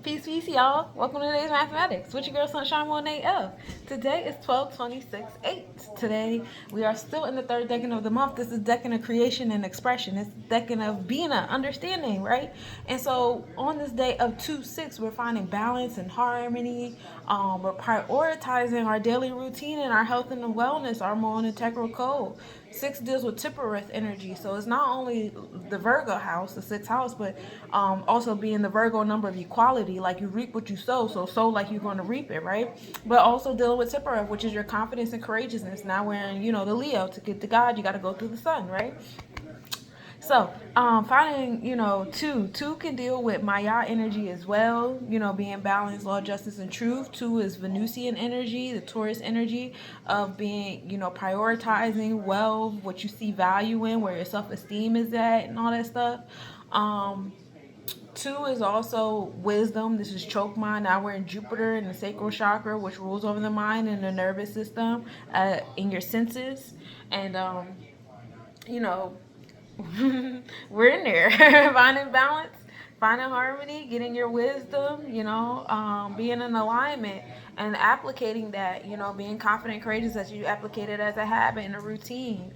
Peace, peace, y'all. Welcome to today's mathematics with your girl Sunshine Monet F. Today is 12/26/8. Today we are still in the third decan of the month. This is decan of creation and expression. It's decan of being understanding, right? And so on this day of 2/6, we're finding balance and harmony. We're prioritizing our daily routine and our health and wellness, our more integral code. 6 deals with Tippereth energy, so it's not only the Virgo house, the 6th house, but also being the Virgo number of equality, like you reap what you sow, so sow like you're going to reap it, right? But also dealing with Tippereth, which is your confidence and courageousness. Now we're in, the Leo. To get to God, you got to go through the sun, right? So, finding, two can deal with Maya energy as well, being balanced, law, justice, and truth. 2 is Venusian energy, the Taurus energy of being, prioritizing wealth, what you see value in, where your self-esteem is at, and all that stuff. 2 is also wisdom. This is choke mind. Now we're in Jupiter in the sacral chakra, which rules over the mind and the nervous system, in your senses. And, we're in there finding balance, finding harmony, getting your wisdom, being in alignment and applicating that, being confident and courageous as you applicate it as a habit and a routine.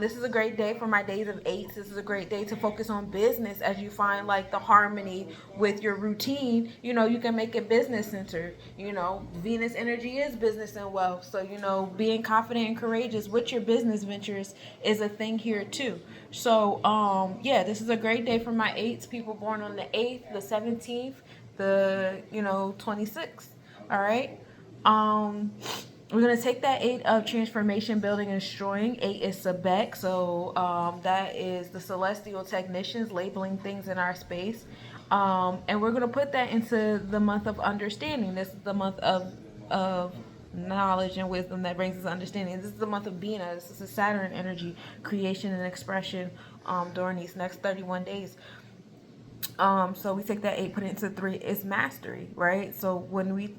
This is a great day for my days of 8s. This is a great day to focus on business as you find like the harmony with your routine. You can make it business centered. Venus energy is business and wealth. So, being confident and courageous with your business ventures is a thing here too. So, this is a great day for my 8s, people born on the 8th, the 17th, the, 26th. All right. We're going to take that 8 of transformation, building, and destroying. 8 is Sebek. So, that is the celestial technicians labeling things in our space. And we're going to put that into the month of understanding. This is the month of knowledge and wisdom that brings us understanding. This is the month of being. This is a Saturn energy, creation and expression during these next 31 days. So we take that 8, put it into 3, it's mastery, right? So when we,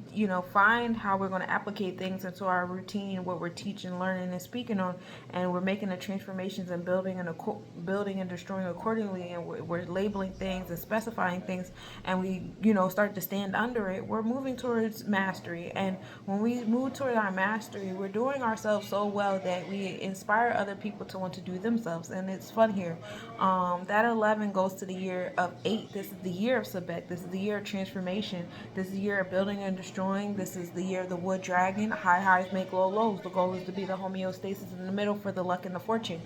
find how we're going to applicate things into our routine, what we're teaching, learning, and speaking on, and we're making the transformations and building and destroying accordingly, and we're labeling things and specifying things, and we, start to stand under it, we're moving towards mastery. And when we move toward our mastery, we're doing ourselves so well that we inspire other people to want to do themselves. And it's fun here. That 11 goes to the year of 8. This is the year of Sebek. This is the year of transformation. This is the year of building and destroying. This is the year of the wood dragon. High highs make low lows. The goal is to be the homeostasis in the middle for the luck and the fortune.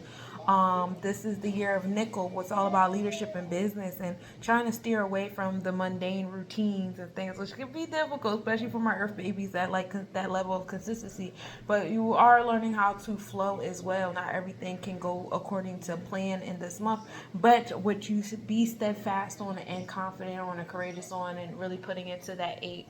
This is the year of nickel. It's all about leadership and business and trying to steer away from the mundane routines and things, which can be difficult, especially for my earth babies that like that level of consistency. But you are learning how to flow as well. Not everything can go according to plan in this month, but what you should be steadfast on and confident on and courageous on and really putting into that 8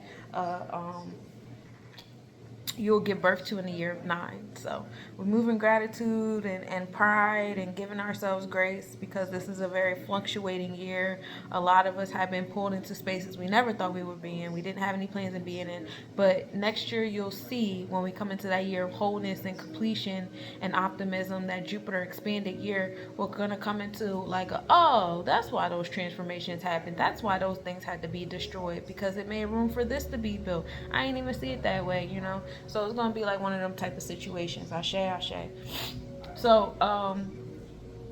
you'll give birth to in the year of 9. So we're moving gratitude and pride and giving ourselves grace, because this is a very fluctuating year. A lot of us have been pulled into spaces we never thought we would be in. We didn't have any plans of being in. But next year you'll see, when we come into that year of wholeness and completion and optimism, that Jupiter expanded year, we're going to come into like, that's why those transformations happened. That's why those things had to be destroyed, because it made room for this to be built. I ain't even see it that way, So it's going to be like one of them type of situations. Ashe. So,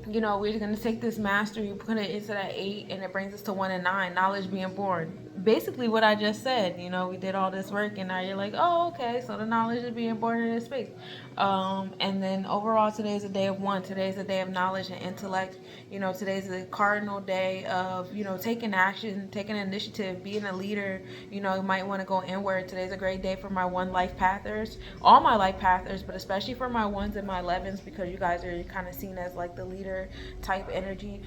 we're going to take this mastery, put it into that 8, and it brings us to 1 and 9, knowledge being born. Basically what I just said, we did all this work, and now you're like, okay, so the knowledge is being born in this space. And then overall, today is a day of 1. Today is a day of knowledge and intellect. Today's a cardinal day of, taking action, taking initiative, being a leader. You might want to go inward. Today's a great day for my 1 life pathers, all my life pathers, but especially for my 1s and my 11s, because you guys are kind of seen as like the leader type energy.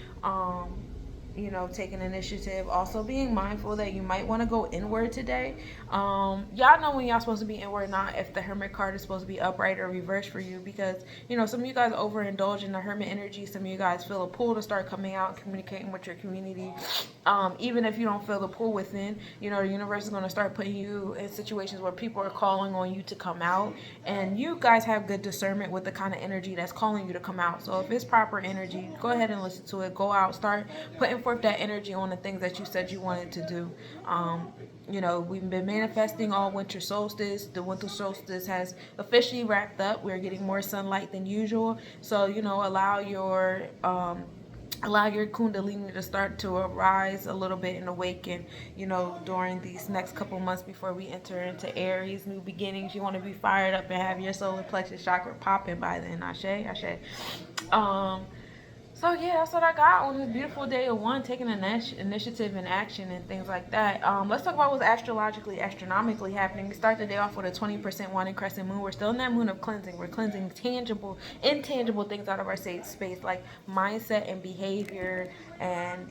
Taking initiative, also being mindful that you might want to go inward today. Y'all know when y'all supposed to be inward, not if the Hermit card is supposed to be upright or reversed for you, because some of you guys overindulge in the Hermit energy. Some of you guys feel a pull to start coming out and communicating with your community. Even if you don't feel the pull within, the universe is going to start putting you in situations where people are calling on you to come out, and you guys have good discernment with the kind of energy that's calling you to come out. So if it's proper energy, go ahead and listen to it. Go out, start putting forth that energy on the things that you said you wanted to do. We've been manifesting all winter solstice. The winter solstice has officially wrapped up. We're getting more sunlight than usual. So, allow your kundalini to start to arise a little bit and awaken, during these next couple months before we enter into Aries, new beginnings. You want to be fired up and have your solar plexus chakra popping by then. Ashe, ashe. So yeah, that's what I got on this beautiful day of one, taking initiative and action and things like that. Let's talk about what's astronomically happening. We start the day off with a 20% waning crescent moon. We're still in that moon of cleansing. We're cleansing tangible, intangible things out of our space, like mindset and behavior, and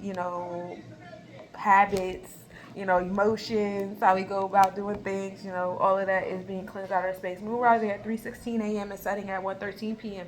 habits, emotions, how we go about doing things, all of that is being cleansed out of our space. Moon rising at 3:16 a.m. and setting at 1:13 p.m.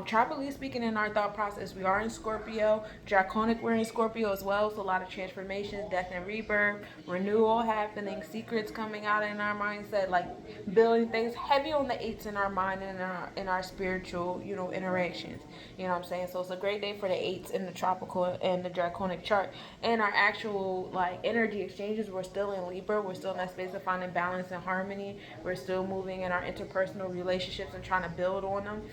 Tropically speaking, in our thought process, we are in Scorpio. Draconic, we're in Scorpio as well. So a lot of transformation, death and rebirth, renewal happening, secrets coming out in our mindset, like building things heavy on the eights in our mind and in our spiritual, interactions. You know what I'm saying? So it's a great day for the eights in the tropical and the draconic chart. And our actual energy exchanges, we're still in Libra. We're still in that space of finding balance and harmony. We're still moving in our interpersonal relationships and trying to build on them.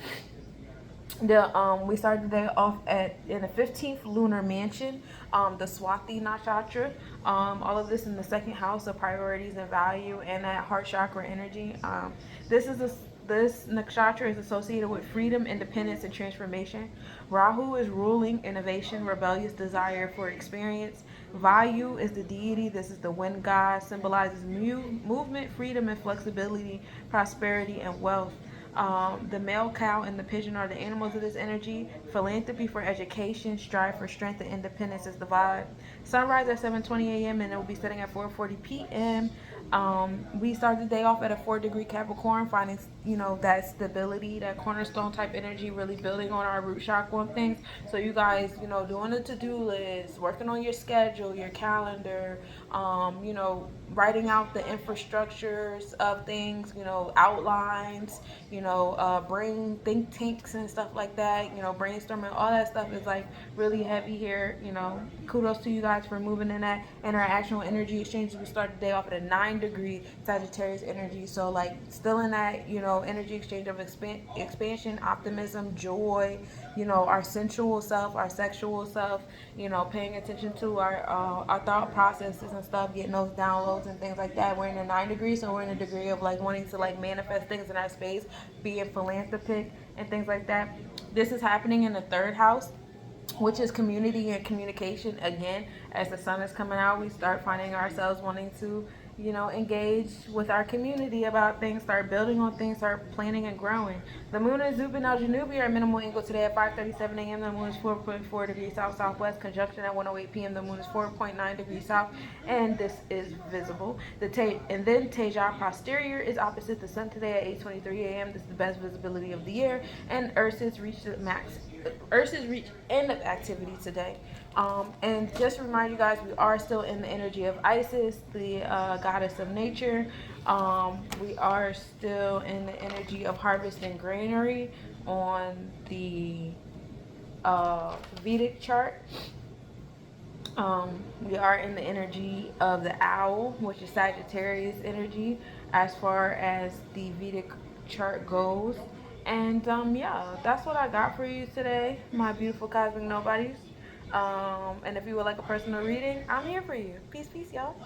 We started the day off in the 15th lunar mansion, the Swathi Nakshatra. All of this in the second house of priorities and value and that heart chakra energy. This nakshatra is associated with freedom, independence, and transformation. Rahu is ruling innovation, rebellious desire for experience. Vayu is the deity. This is the wind god, symbolizes movement, freedom, and flexibility, prosperity, and wealth. The male cow and the pigeon are the animals of this energy. Philanthropy for education, strive for strength and independence is the vibe. Sunrise at 7:20 a.m. and it will be setting at 4:40 p.m. We start the day off at a 4-degree Capricorn, finding that stability, that cornerstone type energy, really building on our root chakra on things. So you guys, doing a to-do list, working on your schedule, your calendar, writing out the infrastructures of things, outlines, brain think tanks and stuff like that, brainstorming, all that stuff is really heavy here. Kudos to you guys for moving in that. And our actual energy exchanges, we start the day off at a 9-degree Sagittarius energy. So still in that, energy exchange of expansion, optimism, joy, our sensual self, our sexual self, paying attention to our thought processes and stuff, getting those downloads and things like that. We're in a 9 degrees, so we're in a degree of wanting to manifest things in our space, being philanthropic and things like that. This is happening in the third house, which is community and communication. Again, as the sun is coming out, we start finding ourselves wanting to engage with our community about things, start building on things, start planning and growing. The moon and Zuben Elgenubi are at minimal angle today at 5:37 a.m. The moon is 4.4 degrees south-southwest, conjunction at 1:08 p.m. The moon is 4.9 degrees south, and this is visible. And then Tejat Prosterior is opposite the sun today at 8:23 a.m. This is the best visibility of the year, and Ursus reached end of activity today. And just to remind you guys, we are still in the energy of Isis, the goddess of nature. We are still in the energy of harvest and granary on the Vedic chart. We are in the energy of the owl, which is Sagittarius energy as far as the Vedic chart goes. And that's what I got for you today, my beautiful cosmic nobodies. And if you would like a personal reading, I'm here for you. Peace, y'all.